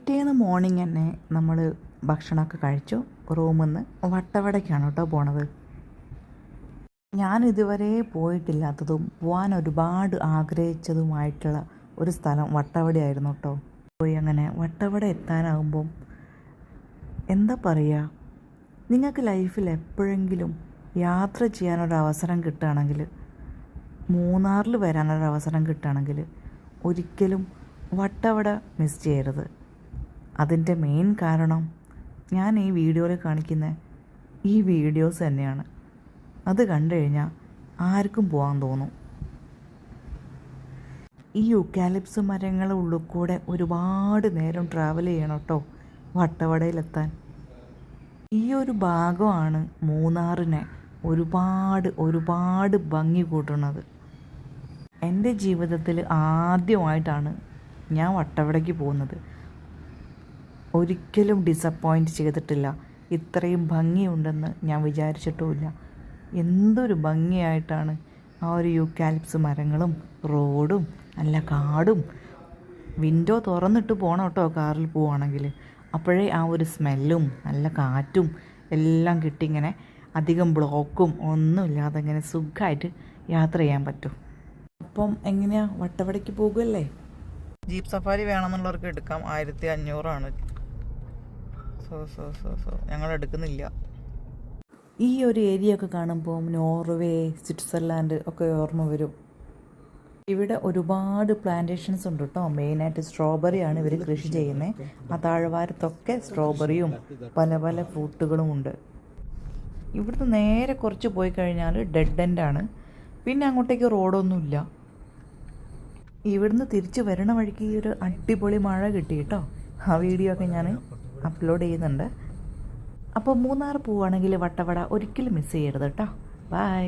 പിറ്റേന്ന് മോർണിംഗ് തന്നെ നമ്മൾ ഭക്ഷണമൊക്കെ കഴിച്ചു. റൂമിൽ നിന്ന് വട്ടവടയ്ക്കാണ് കേട്ടോ പോണത്. ഞാൻ ഇതുവരെ പോയിട്ടില്ലാത്തതും പോകാൻ ഒരുപാട് ആഗ്രഹിച്ചതുമായിട്ടുള്ള ഒരു സ്ഥലം വട്ടവടയായിരുന്നു കേട്ടോ. പോയി അങ്ങനെ വട്ടവട എത്താനാകുമ്പം എന്താ പറയുക, നിങ്ങൾക്ക് ലൈഫിൽ എപ്പോഴെങ്കിലും യാത്ര ചെയ്യാനൊരവസരം കിട്ടുകയാണെങ്കിൽ, മൂന്നാറിൽ വരാനൊരവസരം കിട്ടുകയാണെങ്കിൽ ഒരിക്കലും വട്ടവട മിസ് ചെയ്യരുത്. അതിൻ്റെ മെയിൻ കാരണം ഞാൻ ഈ വീഡിയോയിൽ കാണിക്കുന്ന ഈ വീഡിയോസ് തന്നെയാണ്. അത് കണ്ടു കഴിഞ്ഞാൽ ആർക്കും പോകാൻ തോന്നും. ഈ യൂക്കാലിപ്സ് മരങ്ങളുടെ ഉള്ളിൽ കൂടെ ഒരുപാട് നേരം ട്രാവൽ ചെയ്യണം കേട്ടോ വട്ടവടയിലെത്താൻ. ഈ ഒരു ഭാഗമാണ് മൂന്നാറിനെ ഒരുപാട് ഭംഗി കൂട്ടുന്നത്. എൻ്റെ ജീവിതത്തിൽ ആദ്യമായിട്ടാണ് ഞാൻ വട്ടവടയ്ക്ക് പോകുന്നത്. ഒരിക്കലും ഡിസപ്പോയിൻറ്റ് ചെയ്തിട്ടില്ല. ഇത്രയും ഭംഗിയുണ്ടെന്ന് ഞാൻ വിചാരിച്ചിട്ടുമില്ല. എന്തൊരു ഭംഗിയായിട്ടാണ് ആ ഒരു യൂക്കാലിപ്സ് മരങ്ങളും റോഡും നല്ല കാടും. വിൻഡോ തുറന്നിട്ട് പോകണം കേട്ടോ കാറിൽ പോവുകയാണെങ്കിൽ. അപ്പോഴേ ആ ഒരു സ്മെല്ലും നല്ല കാറ്റും എല്ലാം കിട്ടി ഇങ്ങനെ അധികം ബ്ലോക്കും ഒന്നുമില്ലാതെ ഇങ്ങനെ സുഖമായിട്ട് യാത്ര ചെയ്യാൻ പറ്റും. അപ്പം എങ്ങനെയാണ് വട്ടവടയ്ക്ക് പോകുമല്ലേ? ജീപ്പ് സഫാരി വേണമെന്നുള്ളവർക്ക് എടുക്കാം. 1500 സോ ഞങ്ങൾ എടുക്കുന്നില്ല. ഈ ഒരു ഏരിയ ഒക്കെ കാണുമ്പോൾ നോർവേ, സ്വിറ്റ്സർലാൻഡ് ഒക്കെ ഓർമ്മ വരും. ഇവിടെ ഒരുപാട് പ്ലാന്റേഷൻസ് ഉണ്ട് കേട്ടോ. മെയിനായിട്ട് സ്ട്രോബെറിയാണ് ഇവർ കൃഷി ചെയ്യുന്നത്. ആ താഴ്വാരത്തൊക്കെ സ്ട്രോബെറിയും പല ഫ്രൂട്ടുകളും ഉണ്ട്. ഇവിടുന്ന് നേരെ കുറച്ച് പോയി കഴിഞ്ഞാൽ ഡെഡ് എൻഡാണ്. പിന്നെ അങ്ങോട്ടേക്ക് റോഡൊന്നുമില്ല. ഇവിടുന്ന് തിരിച്ച് വരണ വഴിക്ക് ഈ ഒരു അടിപൊളി മഴ കിട്ടി കേട്ടോ. ആ വീഡിയോ ഒക്കെ ഞാൻ അപ്ലോഡ് ചെയ്യുന്നുണ്ട്. അപ്പോൾ മൂന്നാർ പോവുകയാണെങ്കിൽ വട്ടവട ഒരിക്കലും മിസ് ചെയ്യരുത് കേട്ടോ. ബൈ.